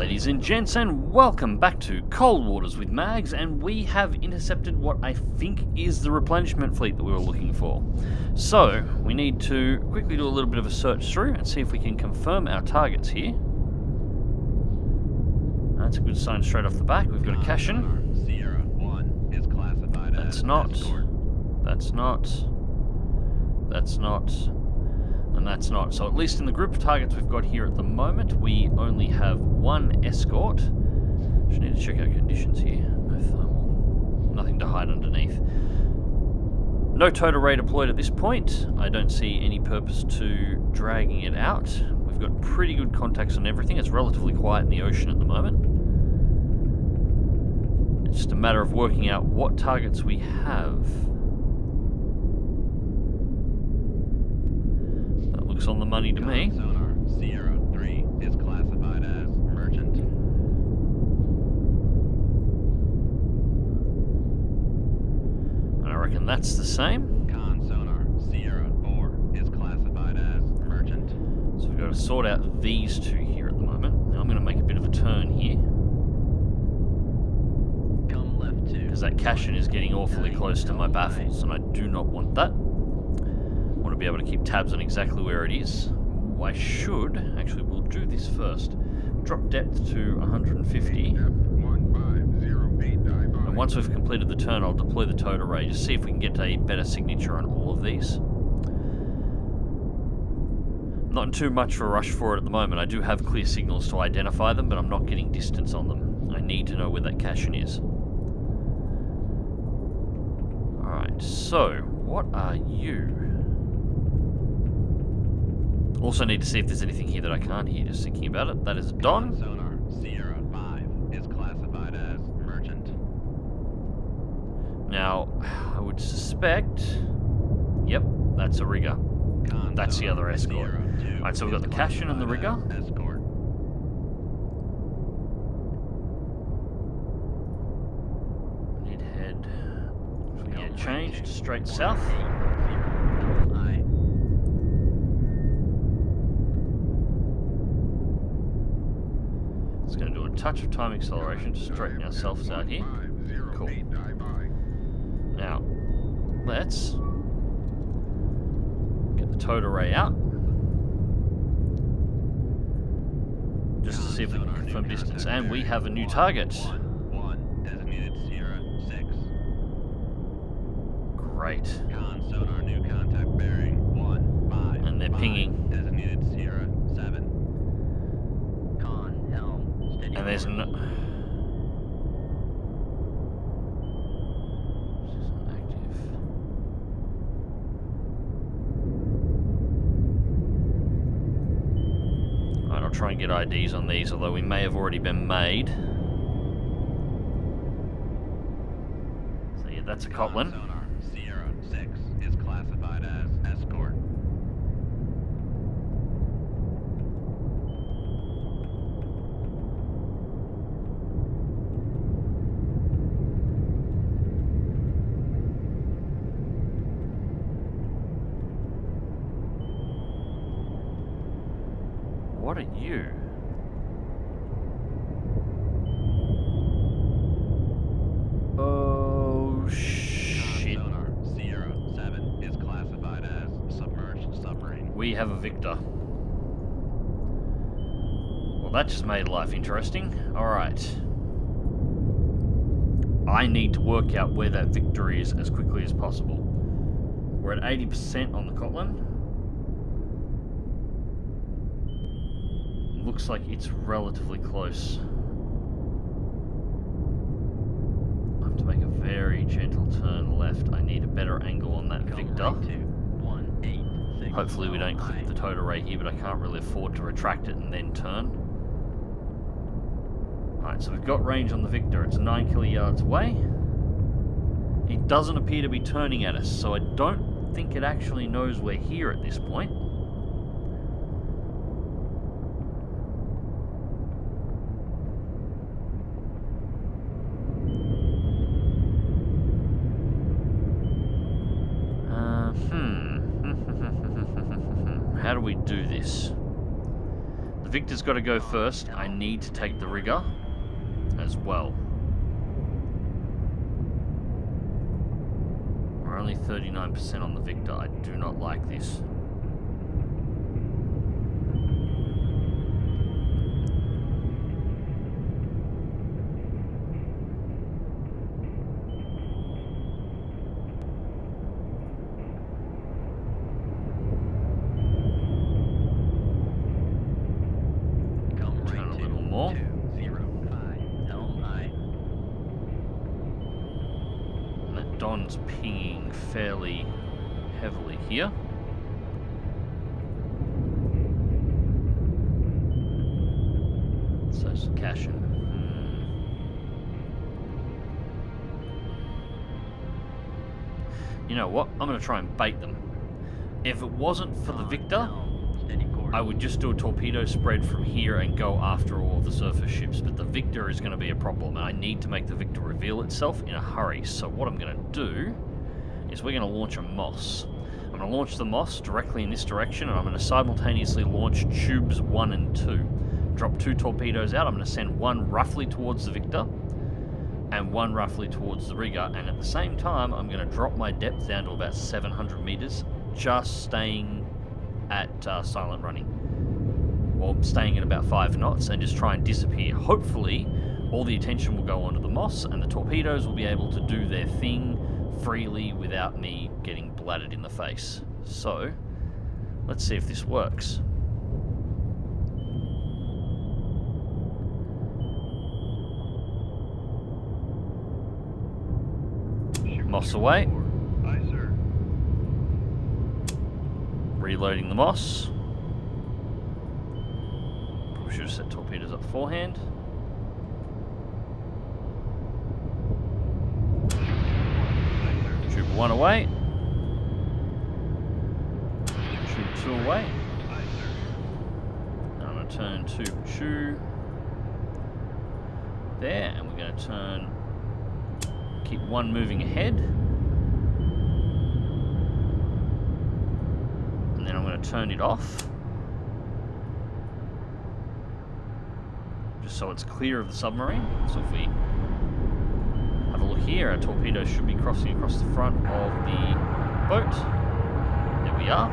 ladies and gents, and welcome back to Cold Waters with Mags, and we have intercepted what I think is the replenishment fleet that we were looking for. So, we need to quickly do a little bit of a search through and see if we can confirm our targets here. That's a good sign straight off the back. We've got a cash-in. Sierra 1 is classified That's as not. escort. That's not. That's not. And that's not. So at least in the group of targets we've got here at the moment, we only have one escort. Just need to check our conditions here. No thermal. Nothing to hide underneath. No total array deployed at this point. I don't see any purpose to dragging it out. We've got pretty good contacts on everything. It's relatively quiet in the ocean at the moment. It's just a matter of working out what targets we have. Looks on the money to me. Sonar Sierra 3 is classified as merchant. And I reckon that's the same. Con sonar Sierra 4 is classified as merchant. So we've got to sort out these two here at the moment. Now I'm going to make a bit of a turn here, Come left 2. because that cash-in is getting awfully close to my baffles, and I do not want that. I want to be able to keep tabs on exactly where it is. I should, actually we'll do this first. Drop depth to 150. And once we've completed the turn, I'll deploy the towed array, just see if we can get a better signature on all of these. Not in too much of a rush for it at the moment. I do have clear signals to identify them, but I'm not getting distance on them. I need to know where that cash-in is. Alright, so, what are you? Also need to see if there's anything here that I can't hear, just thinking about it. That is Don. Sonar Sierra 5 is classified as merchant. Now, I would suspect... Yep, that's a rigger. That's the other escort. Alright, so we've got the cash-in and the rigger. Escort. We need to head... If we get changed, straight south. It's going to do a touch of time acceleration to straighten ourselves out here. Cool. Now, let's get the towed array out. Just to see if we can confirm distance. And we have a new target. 1 designated Sierra 6. Great. Con sonar new contact bearing 1 5. And they're pinging. Designated Sierra 7. Con helm steady. And there's no... This isn't active. Alright, I'll try and get IDs on these, although we may have already been made. So yeah, that's a Cotlin. Sonar Sierra 6 is classified as escort. What are you? Oh shit. Sonar Sierra 7 is classified as submerged submarine. We have a Victor. Well, that just made life interesting. Alright. I need to work out where that Victor is as quickly as possible. We're at 80% on the Cotlin. Looks like it's relatively close. I have to make a very gentle turn left. I need a better angle on that Victor. Hopefully we don't clip the towed array here, but I can't really afford to retract it and then turn. Alright, so we've got range on the Victor. It's 9 kiloyards away. It doesn't appear to be turning at us, so I don't think it actually knows we're here at this point. How do we do this? The Victor's got to go first. I need to take the rigger as well. We're only 39% on the Victor. I do not like this. Don's pinging fairly heavily here. So it's caching. You know what? I'm going to try and bait them. If it wasn't for the Victor, I would just do a torpedo spread from here and go after all of the surface ships, but the Victor is going to be a problem, and I need to make the Victor reveal itself in a hurry. So what I'm going to do is we're going to launch a Moss. I'm going to launch the Moss directly in this direction, and I'm going to simultaneously launch tubes 1 and 2. Drop 2 torpedoes out. I'm going to send one roughly towards the Victor and one roughly towards the rigger, and at the same time I'm going to drop my depth down to about 700 meters, just staying at silent running, or staying at about 5 knots, and just try and disappear. Hopefully all the attention will go onto the Moss and the torpedoes will be able to do their thing freely without me getting bladdered in the face. So let's see if this works. Moss away. Aye, sir. Reloading the Moss. Probably should have set torpedoes up beforehand. Tube 1 away. Tube 2 away. Aye, sir. And I'm going to turn tube 2 there, and we're going to turn, keep 1 moving ahead. And then I'm going to turn it off, just so it's clear of the submarine. So if we have a look here, our torpedoes should be crossing across the front of the boat. There we are.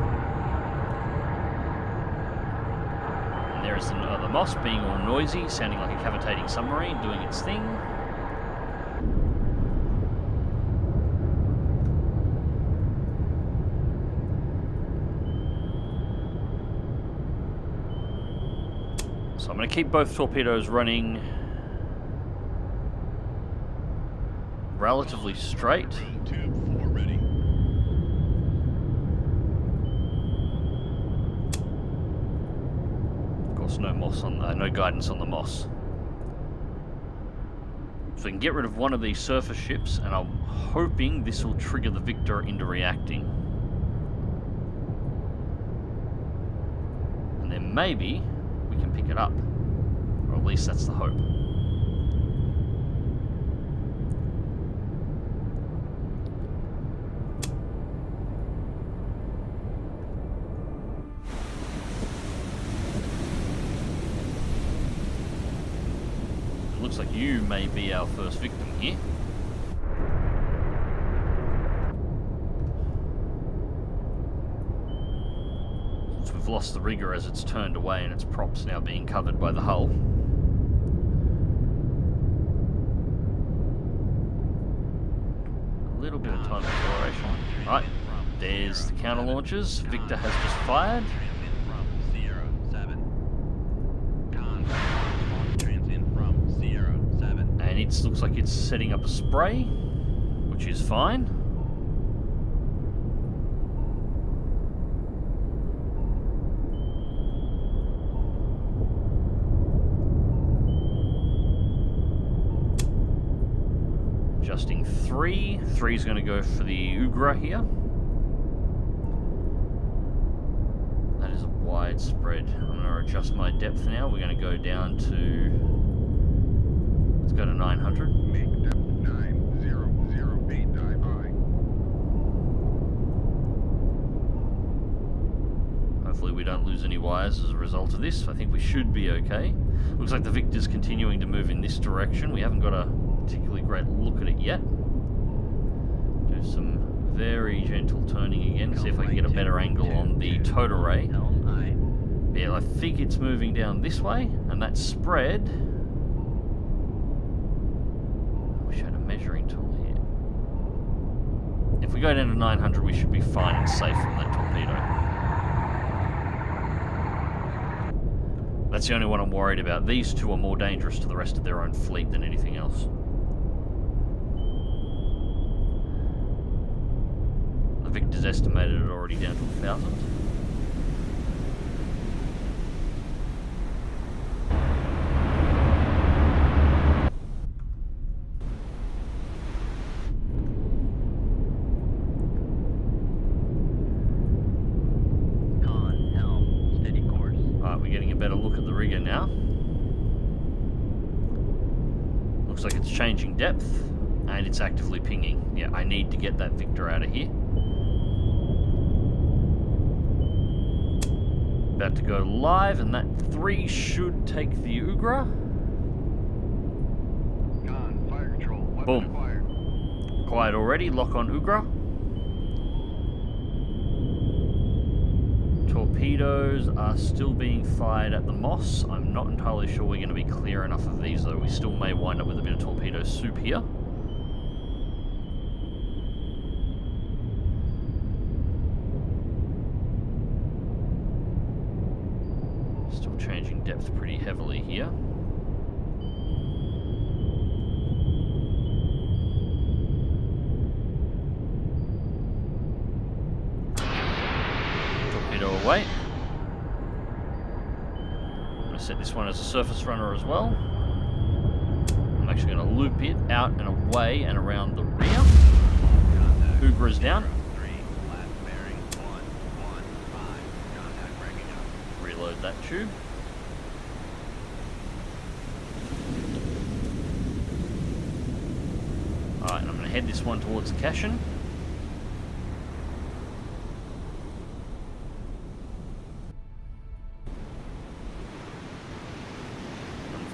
And there is the Moss being all noisy, sounding like a cavitating submarine doing its thing. So I'm going to keep both torpedoes running relatively straight. Tube 4 ready. Of course, no Moss on no guidance on the Moss. So we can get rid of one of these surface ships, and I'm hoping this will trigger the Victor into reacting. And then maybe we can pick it up, or at least that's the hope. It looks like you may be our first victim here. We've lost the rigger as it's turned away and its props now being covered by the hull. A little bit of time acceleration. Right, there's the counter launches. Victor has just fired. And it looks like it's setting up a spray, which is fine. Adjusting 3. 3 is going to go for the Ugra here. That is a wide spread. I'm going to adjust my depth now. We're going to go down to, let's go to 900. Make depth 9008 dive high. Hopefully we don't lose any wires as a result of this. I think we should be okay. Looks like the Victor's continuing to move in this direction. We haven't got a particularly great look at it yet. Do some very gentle turning again, see if I can get a better angle on the towed array. Yeah, I think it's moving down this way, and that spread... I wish I had a measuring tool here. If we go down to 900, we should be fine and safe from that torpedo. That's the only one I'm worried about. These two are more dangerous to the rest of their own fleet than anything else. The Victor's estimated it already down to 1,000. Now looks like it's changing depth and it's actively pinging. Yeah, I need to get that Victor out of here. About to go live, and that 3 should take the Ugra. Gone. Fire control. Weapon Boom. acquired. Quiet already. Lock on Ugra. Torpedoes are still being fired at the Moss. I'm not entirely sure we're going to be clear enough of these, though. We still may wind up with a bit of torpedo soup here. Still changing depth pretty heavily here. Away. I'm going to set this one as a surface runner as well. I'm actually going to loop it out and away and around the rear. Ugra's down. 3, left bearing, 115. Contact breaking up. Reload that tube. Alright, and I'm going to head this one towards Cashin.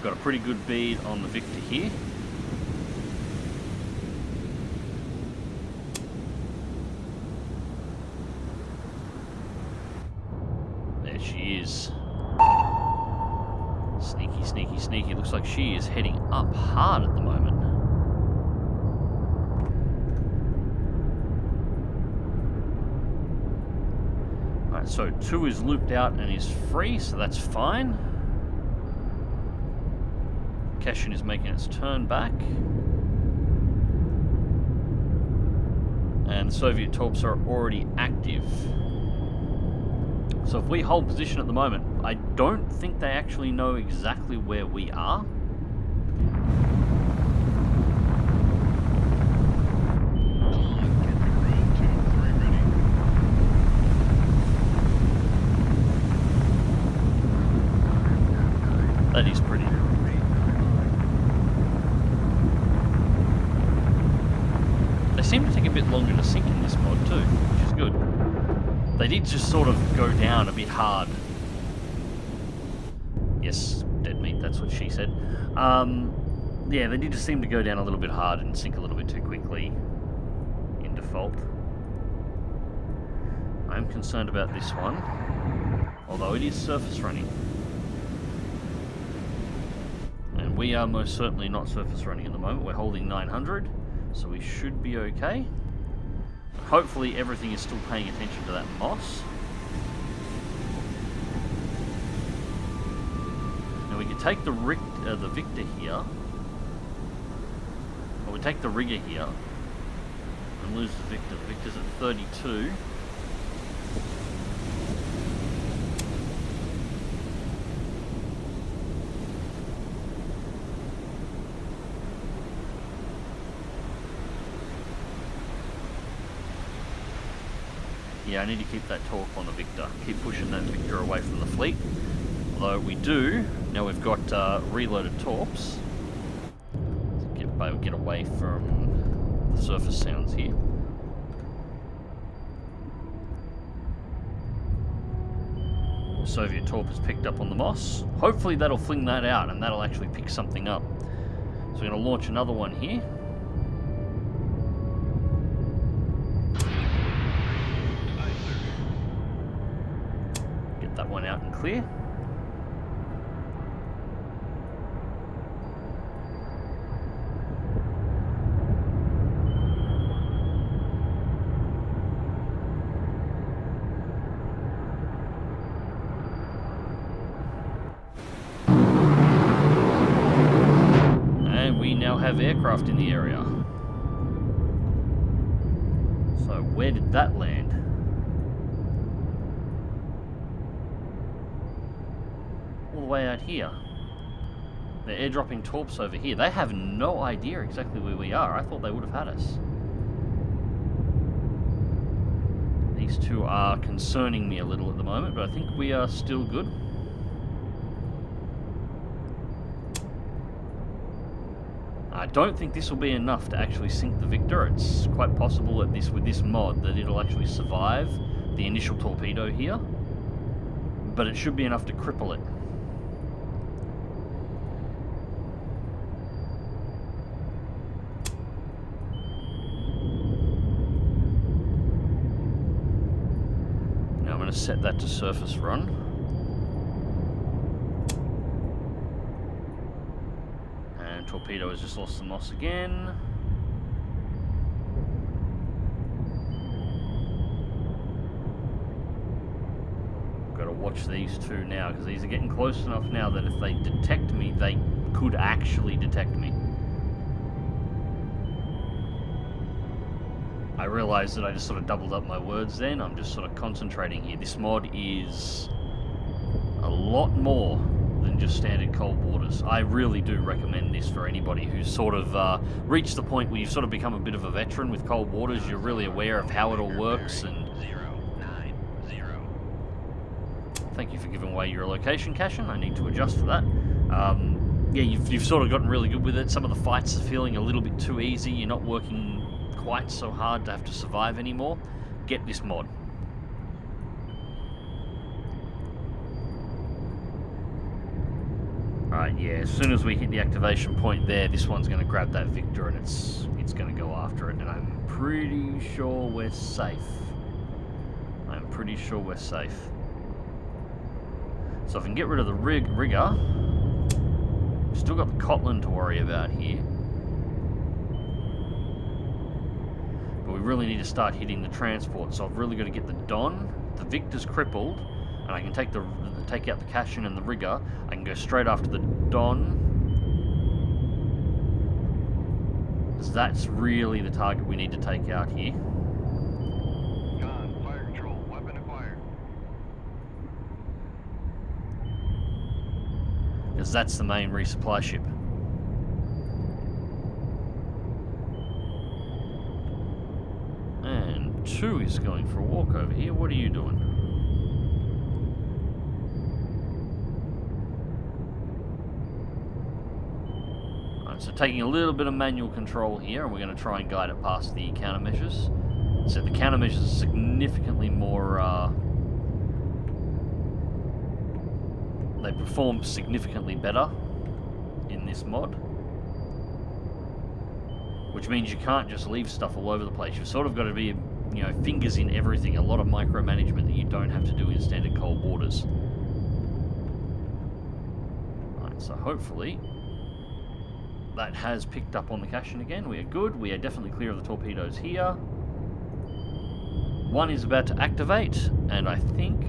Got a pretty good bead on the Victor here. There she is. Sneaky, sneaky, sneaky. Looks like she is heading up hard at the moment. Alright, so 2 is looped out and is free, so that's fine. Cashin is making its turn back. And the Soviet torps are already active. So if we hold position at the moment, I don't think they actually know exactly where we are. That is pretty. They seem to take a bit longer to sink in this mod too, which is good. They did just sort of go down a bit hard. Yes, dead meat, that's what she said. Yeah, they did just seem to go down a little bit hard and sink a little bit too quickly in default. I'm concerned about this one, although it is surface running. And we are most certainly not surface running at the moment. We're holding 900. So we should be okay. Hopefully everything is still paying attention to that Moss. Now we could take the Victor here. Or we take the rigger here. And lose the Victor. The Victor's at 32. Yeah, I need to keep that torque on the Victor. Keep pushing that Victor away from the fleet. Although we do, now we've got reloaded torps. Get away from the surface sounds here. Soviet torp has picked up on the Moss. Hopefully that'll fling that out and that'll actually pick something up. So we're going to launch another one here. Get that one out and clear. Have aircraft in the area. So where did that land? All the way out here. They're airdropping torps over here. They have no idea exactly where we are. I thought they would have had us. These two are concerning me a little at the moment, but I think we are still good. I don't think this will be enough to actually sink the Victor. It's quite possible that with this mod that it'll actually survive the initial torpedo here, but it should be enough to cripple it. Now I'm going to set that to surface run. Torpedo has just lost the Moss again. Got to watch these two now, because these are getting close enough now that if they detect me, they could actually detect me. I realize that I just sort of doubled up my words then. I'm just sort of concentrating here. This mod is a lot more than just standard cold waters. I really do recommend this for anybody who's sort of reached the point where you've sort of become a bit of a veteran with cold waters. You're really aware of how it all works. And 090. Thank you for giving away your location, Cashin. I need to adjust for that. Yeah, you've sort of gotten really good with it. Some of the fights are feeling a little bit too easy. You're not working quite so hard to have to survive anymore. Get this mod. Alright, yeah, as soon as we hit the activation point there, this one's going to grab that Victor and it's going to go after it, and I'm pretty sure we're safe. I'm pretty sure we're safe. So if I can get rid of the rigger, we've still got the Cotland to worry about here. But we really need to start hitting the transport, so I've really got to get the Don. The Victor's crippled, and I can take out the Cashin and the rigger. I can go straight after the Don, because that's really the target we need to take out here. Con, fire control, weapon acquired. Because that's the main resupply ship. And 2 is going for a walk over here. What are you doing? So taking a little bit of manual control here, and we're going to try and guide it past the countermeasures. So the countermeasures are significantly more, they perform significantly better in this mod. Which means you can't just leave stuff all over the place. You've sort of got to be, you know, fingers in everything. A lot of micromanagement that you don't have to do in standard cold waters. Alright, so hopefully that has picked up on the Cashin again. We are good. We are definitely clear of the torpedoes here. 1 is about to activate, and I think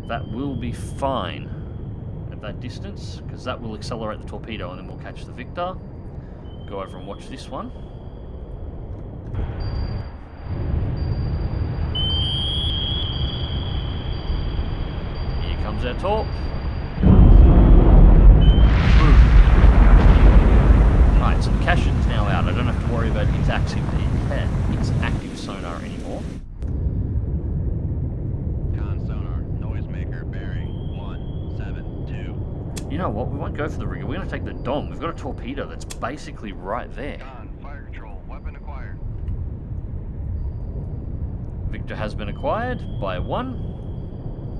that will be fine at that distance, because that will accelerate the torpedo and then we'll catch the Victor. Go over and watch this one. Here comes our torp. Right, so the Cashin's now out. I don't have to worry about its active sonar anymore. Con sonar, noisemaker, bearing 172. You know what? We won't go for the rigger. We're going to take the Dom. We've got a torpedo that's basically right there. Con, fire control, weapon acquired. Victor has been acquired by 1.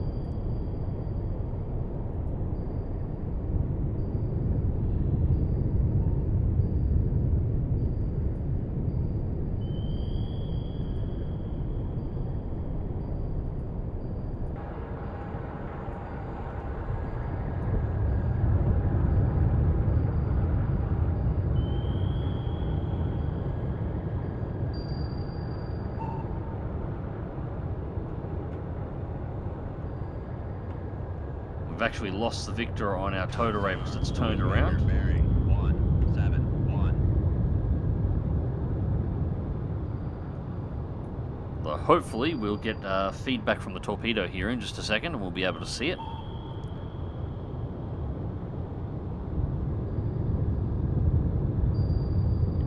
We've actually lost the Victor on our towed array because it's turned around. Bearing 171. So hopefully we'll get feedback from the torpedo here in just a second and we'll be able to see it.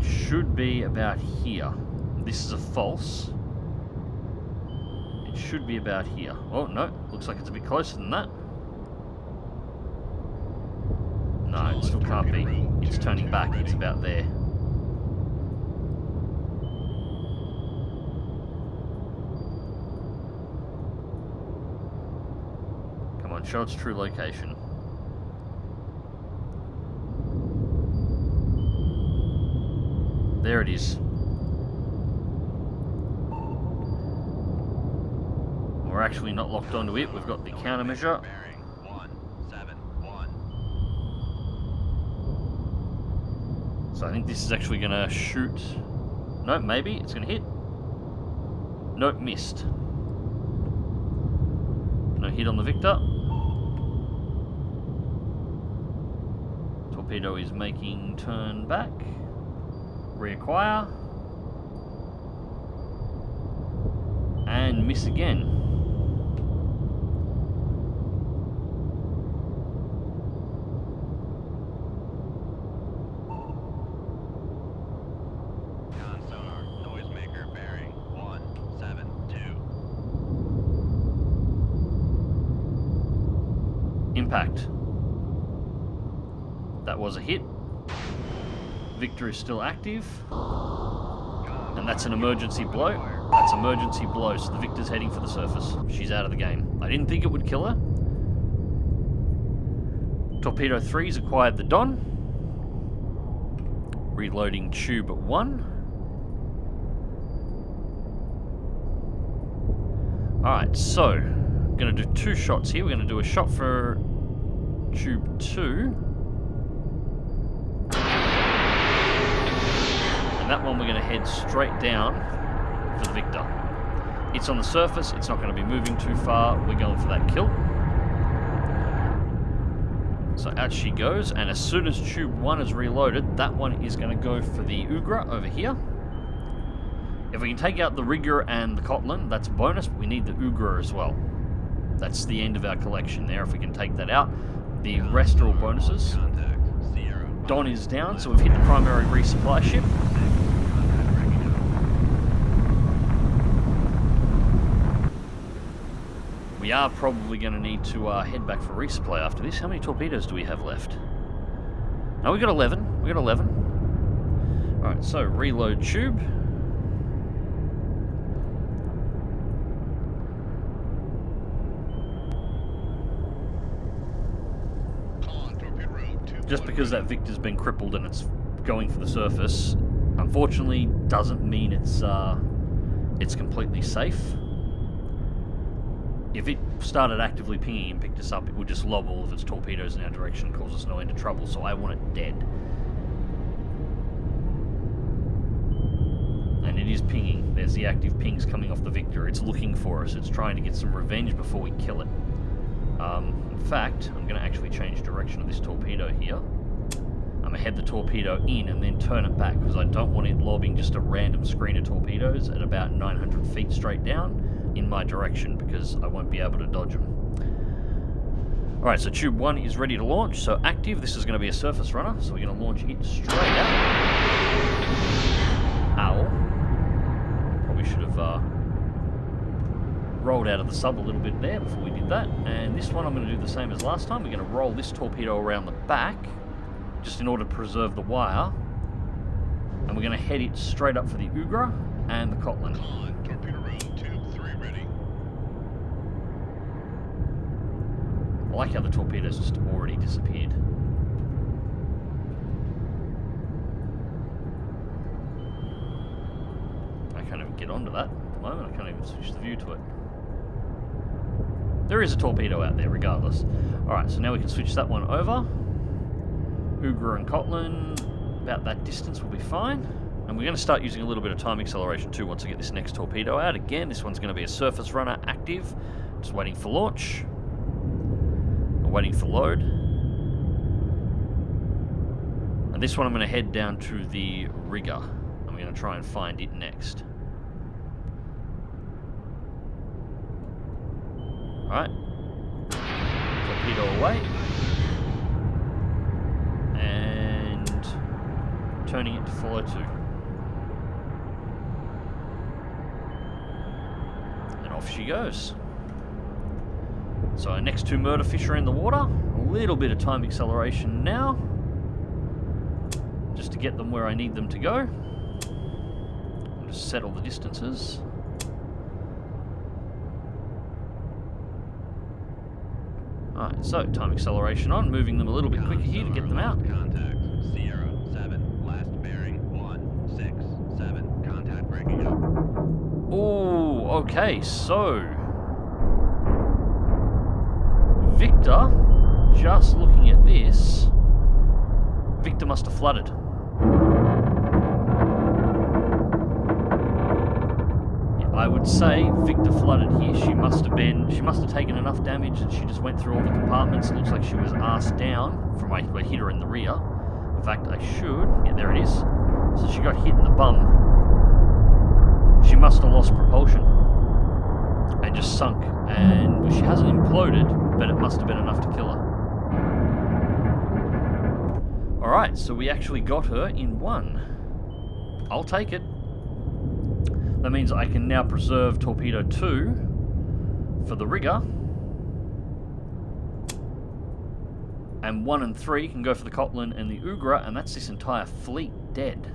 It should be about here. This is a false. It should be about here. Oh no, looks like it's a bit closer than that. No, it still can't be. It's turning back. It's about there. Come on, show its true location. There it is. We're actually not locked onto it. We've got the countermeasure. Bearing 171. So I think this is actually going to shoot. No, maybe it's going to hit. Nope, missed. No hit on the Victor. Torpedo is making turn back. Reacquire. And miss again. Impact. That was a hit. Victor is still active. And that's an emergency blow. That's emergency blow, so the Victor's heading for the surface. She's out of the game. I didn't think it would kill her. Torpedo 3's acquired the Don. Reloading tube 1. Alright, so I'm going to do 2 shots here. We're going to do a shot for tube 2. And that one we're going to head straight down for the Victor. It's on the surface. It's not going to be moving too far. We're going for that kill. So out she goes. And as soon as tube 1 is reloaded, that one is going to go for the Ugra over here. If we can take out the Rigger and the Kotlin, that's a bonus, but we need the Ugra as well. That's the end of our collection there. If we can take that out, the rest are all bonuses. Don is down, so we've hit the primary resupply ship. We are probably going to need to head back for resupply after this. How many torpedoes do we have left? No, we got 11. We got 11. Alright, so reload tube. Just because that Victor's been crippled and it's going for the surface, unfortunately, doesn't mean it's completely safe. If it started actively pinging and picked us up, it would just lob all of its torpedoes in our direction and cause us no end of trouble, so I want it dead. And it is pinging. There's the active pings coming off the Victor. It's looking for us. It's trying to get some revenge before we kill it. In fact, I'm going to actually change direction of this torpedo here. I'm going to head the torpedo in and then turn it back because I don't want it lobbing just a random screen of torpedoes at about 900 feet straight down in my direction because I won't be able to dodge them. Alright, so tube 1 is ready to launch, so active. This is going to be a surface runner, so we're going to launch it straight out. Ow. Probably should have rolled out of the sub a little bit there before we did that. And this one I'm going to do the same as last time. We're going to roll this torpedo around the back just in order to preserve the wire. And we're going to head it straight up for the Ugra and the Kotlin. Torpedo room, tube 3 ready. I like how the torpedoes just already disappeared. I can't even get onto that at the moment. I can't even switch the view to it. There is a torpedo out there regardless. Alright, so now we can switch that one over. Ugra and Kotlin, about that distance will be fine. And we're going to start using a little bit of time acceleration too once I get this next torpedo out. Again, this one's going to be a surface runner active. Just waiting for launch. We're waiting for load. And this one I'm going to head down to the rigger. I'm going to try and find it next. Alright. Torpedo away. And turning it to follow 2. And off she goes. So our next 2 murder fish are in the water. A little bit of time acceleration now, just to get them where I need them to go. I'll just settle the distances. Alright, so time acceleration on, moving them a little bit quicker here to get them out. Contact Sierra 7, last bearing 167. Contact breaking up. Oh, okay, so Victor, just looking at this, Victor must have flooded. Yeah, I would say Victor flooded here. She must have taken enough damage that she just went through all the compartments. It looks like she was arse down from a hit her in the rear. In fact, yeah, there it is. So she got hit in the bum. She must have lost propulsion and just sunk. And well, she hasn't imploded, but it must have been enough to kill her. Alright, so we actually got her in 1. I'll take it. That means I can now preserve Torpedo 2 for the rigger. And 1 and 3 can go for the Cotland and the Ugra, and that's this entire fleet dead.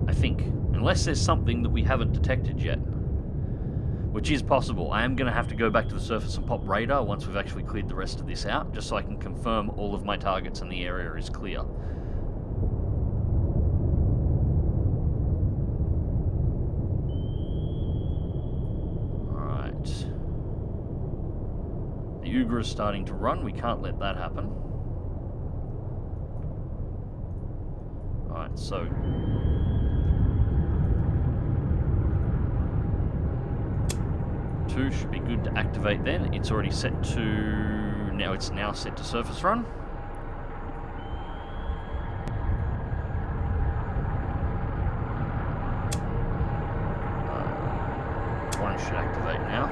I think. Unless there's something that we haven't detected yet. Which is possible. I am going to have to go back to the surface and pop radar once we've actually cleared the rest of this out, just so I can confirm all of my targets and the area is clear. Alright. The Ugra is starting to run. We can't let that happen. Alright, so 2 should be good to activate then. It's already set to... it's now set to surface run. 1 should activate now.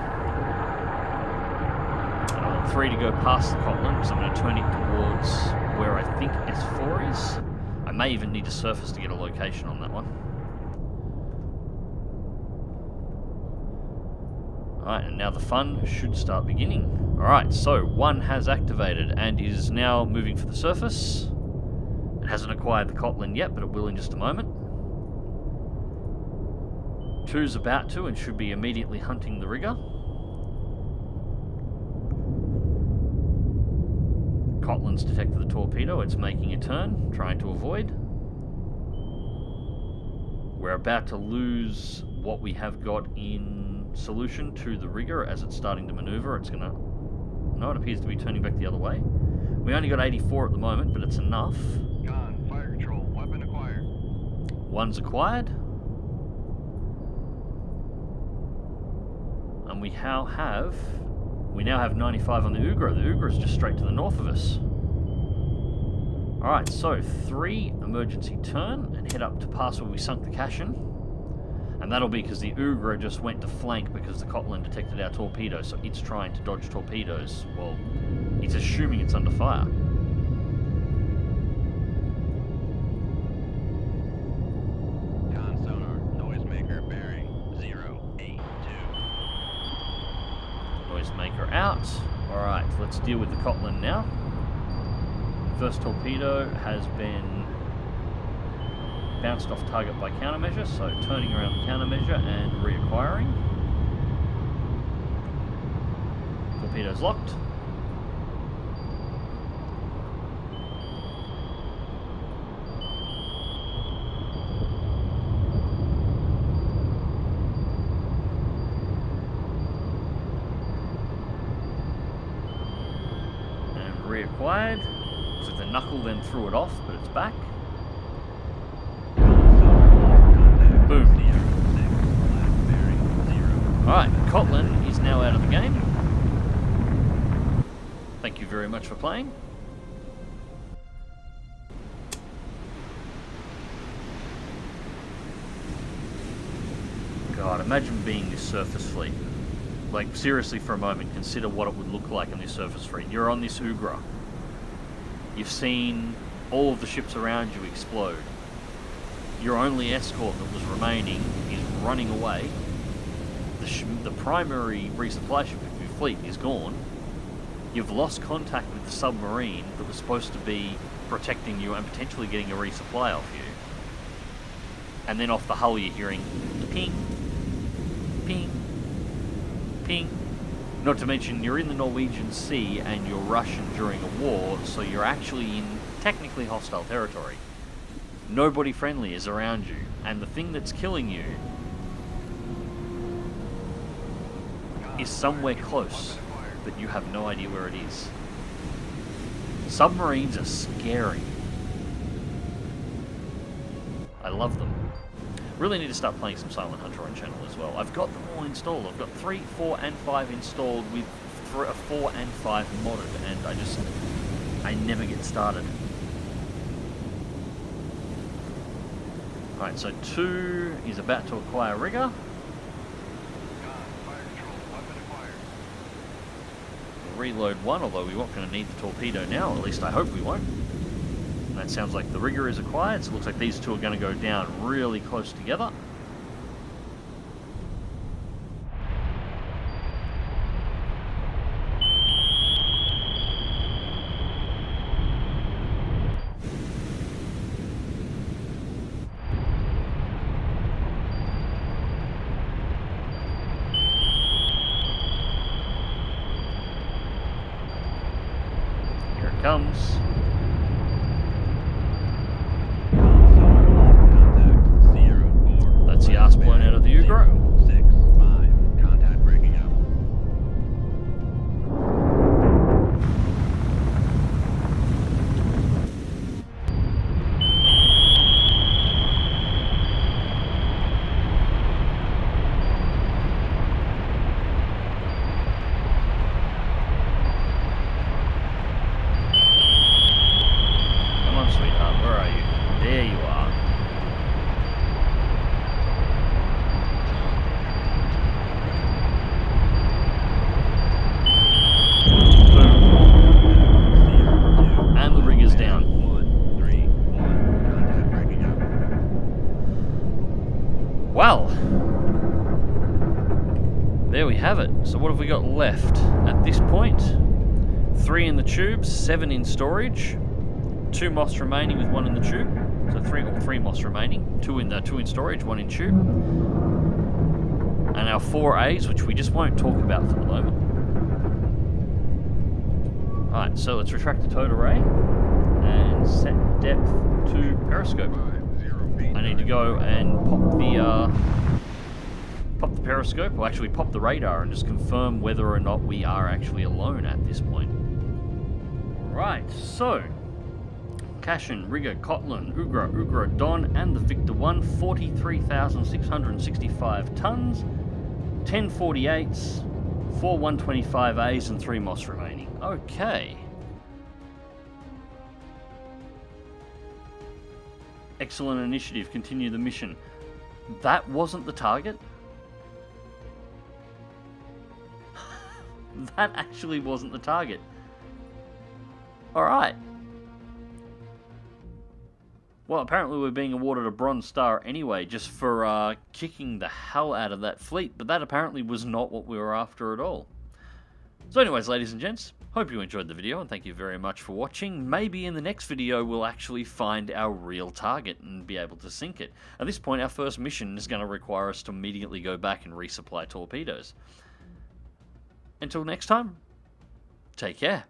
And I want 3 to go past the Cotland, because I'm going to turn it towards where I think S4 is. I may even need to surface to get a location on that one. Alright, and now the fun should start beginning. Alright, so 1 has activated and is now moving for the surface. It hasn't acquired the Cotland yet, but it will in just a moment. 2's about to and should be immediately hunting the rigger. Cotland's detected the torpedo. It's making a turn, trying to avoid. We're about to lose what we have got in solution to the rigger as it's starting to maneuver. It's gonna... No, it appears to be turning back the other way. We only got 84 at the moment, but it's enough. Gone. Fire control. Weapon acquired. 1's acquired. And we now have 95 on the Ugra. The Ugra is just straight to the north of us. Alright, so 3 emergency turn and head up to past where we sunk the Cashin. And that'll be because the Ugra just went to flank because the Cotland detected our torpedo, so it's trying to dodge torpedoes. Well, it's assuming it's under fire. Con sonar, noisemaker bearing 082. Noisemaker out. Alright, let's deal with the Cotland now. First torpedo has been bounced off target by countermeasure, so turning around the countermeasure and reacquiring. Torpedo's locked. And reacquired. So the knuckle then threw it off, but it's back. Boom. Alright, Cotland is now out of the game. Thank you very much for playing. God, imagine being this surface fleet. Like, seriously for a moment, consider what it would look like in this surface fleet. You're on this Ugra. You've seen all of the ships around you explode. Your only escort that was remaining is running away. The primary resupply ship of your fleet is gone. You've lost contact with the submarine that was supposed to be protecting you and potentially getting a resupply off you. And then off the hull you're hearing ping, ping, ping. Not to mention you're in the Norwegian Sea and you're Russian during a war, so you're actually in technically hostile territory. Nobody friendly is around you, and the thing that's killing you is somewhere close, but you have no idea where it is. Submarines are scary. I love them. Really need to start playing some Silent Hunter on channel as well. I've got them all installed. I've got 3, 4, and 5 installed with 4 and 5 modded, and I never get started. Alright, so 2 is about to acquire rigger. We'll reload 1, although we weren't going to need the torpedo now, at least I hope we won't. And that sounds like the rigger is acquired, so it looks like these two are going to go down really close together. Here it comes. That's the ass blown out of the Ugra. 6, 5, contact breaking up. Come on, sweetheart, where are you? There you are. And the rig is down. 1, 3, 1, contact breaking up. Well, there we have it. So what have we got left at this point? 3 in the tubes, 7 in storage, 2 moths remaining with 1 in the tube. So 3 moths remaining, 2 in storage, 1 in tube. And our 4 A's, which we just won't talk about for the moment. Alright, so let's retract the towed array and set depth to periscope. I need to go and pop the periscope, or actually pop the radar and just confirm whether or not we are actually alone at this point. Right, so Cashin, Rigger, Kotlin, Ugra, Don, and the Victor 1, 43,665 tons, 10 48s, 4 125As, and 3 moths remaining. Okay. Excellent initiative. Continue the mission. That wasn't the target? That actually wasn't the target. Alright. Well, apparently we're being awarded a bronze star anyway, just for kicking the hell out of that fleet, but that apparently was not what we were after at all. So anyways, ladies and gents, hope you enjoyed the video, and thank you very much for watching. Maybe in the next video we'll actually find our real target and be able to sink it. At this point, our first mission is going to require us to immediately go back and resupply torpedoes. Until next time, take care.